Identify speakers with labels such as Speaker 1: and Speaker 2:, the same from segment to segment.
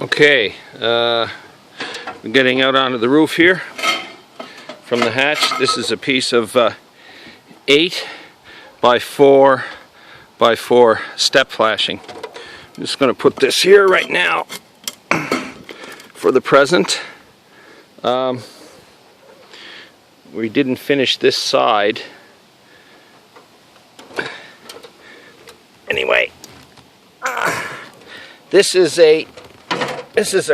Speaker 1: Okay, we're getting out onto the roof here from the hatch. This is a piece of 8 by 4 by 4 step flashing. I'm just going to put this here right now for the present. We didn't finish this side. Anyway, this is a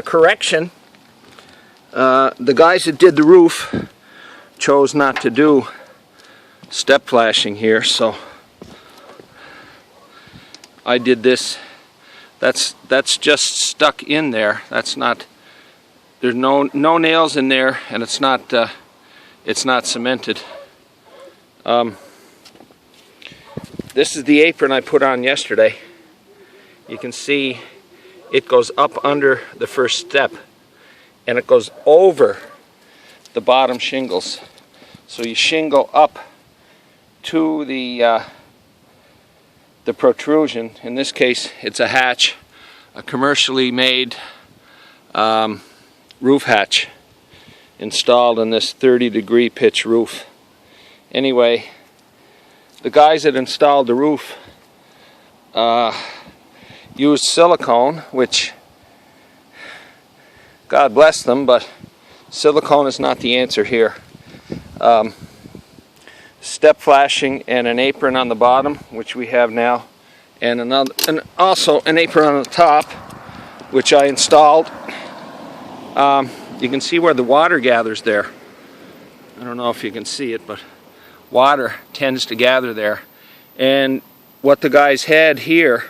Speaker 1: correction. The guys that did the roof chose not to do step flashing here, so I did this. That's just stuck in there. That's not. There's no nails in there, and it's not cemented. This is the apron I put on yesterday. You can see it goes up under the first step, and it goes over the bottom shingles. So you shingle up to the protrusion. In this case, it's a hatch, a commercially made roof hatch installed in this 30-degree pitch roof. Anyway, the guys that installed the roof used silicone, which, God bless them, but silicone is not the answer here. Step flashing and an apron on the bottom, which we have now, and also an apron on the top, which I installed. You can see where the water gathers there. I don't know if you can see it, but water tends to gather there. And what the guys had here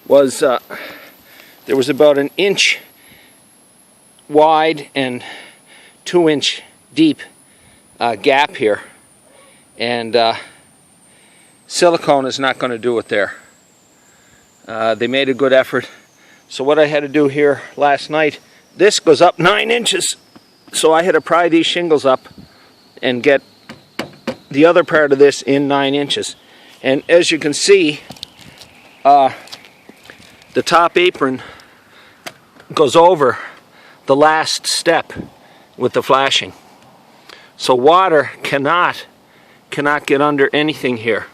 Speaker 1: was there was about an inch wide and 2-inch deep gap here, and silicone is not going to do it there. They made a good effort. So what I had to do here last night, this goes up 9 inches, so I had to pry these shingles up and get the other part of this in 9 inches. And as you can see, the top apron goes over the last step with the flashing. So water cannot get under anything here.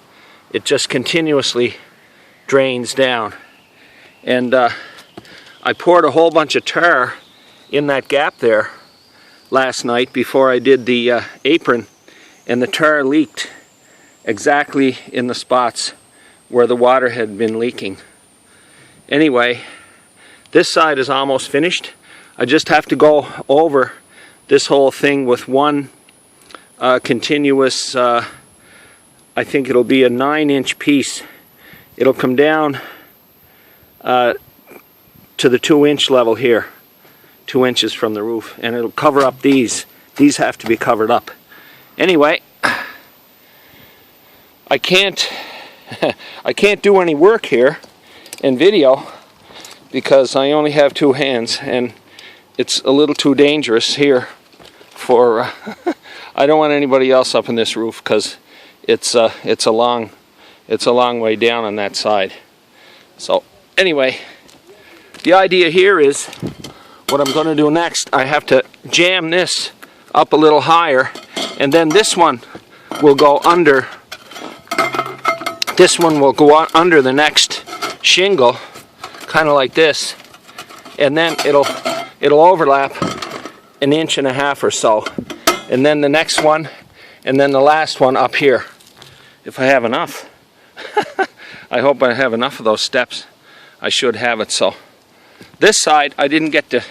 Speaker 1: It just continuously drains down. And I poured a whole bunch of tar in that gap there last night before I did the apron, and the tar leaked exactly in the spots where the water had been leaking. Anyway, this side is almost finished. I just have to go over this whole thing with one continuous, I think it'll be a 9-inch piece. It'll come down to the 2-inch level here, 2 inches from the roof, and it'll cover up these. These have to be covered up. Anyway, I can't do any work here in video because I only have 2 hands, and it's a little too dangerous here for I don't want anybody else up in this roof because it's a long way down on that side. So anyway, the idea here is what I'm going to do next. I have to jam this up a little higher, and then this one will go under. This one will go under the next shingle, kind of like this, and then it'll overlap 1.5 inches or so, and then the next one, and then the last one up here, if I have enough. I hope I have enough of those steps. I should have it. So this side I didn't get to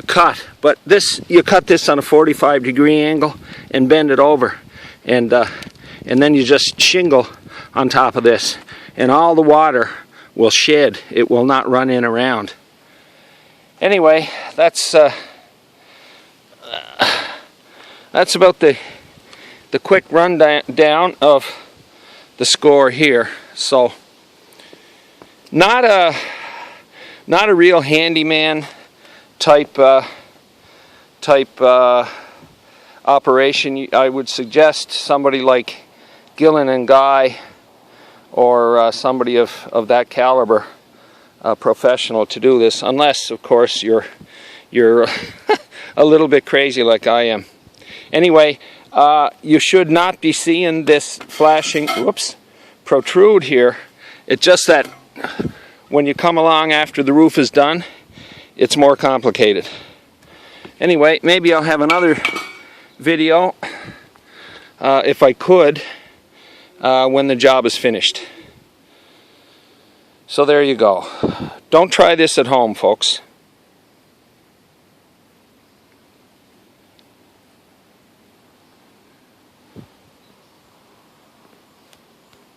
Speaker 1: cut, but this, you cut this on a 45-degree angle and bend it over, and then you just shingle on top of this, and all the water will shed. It will not run in around. Anyway, that's about the quick rundown of the score here. So not a real handyman type operation. I would suggest somebody like Gillen and Guy, or somebody of that caliber a professional to do this, unless, of course, you're a little bit crazy like I am. Anyway, you should not be seeing this flashing, whoops, protrude here. It's just that when you come along after the roof is done, it's more complicated. Anyway, maybe I'll have another video, if I could, when the job is finished. So there you go. Don't try this at home, folks.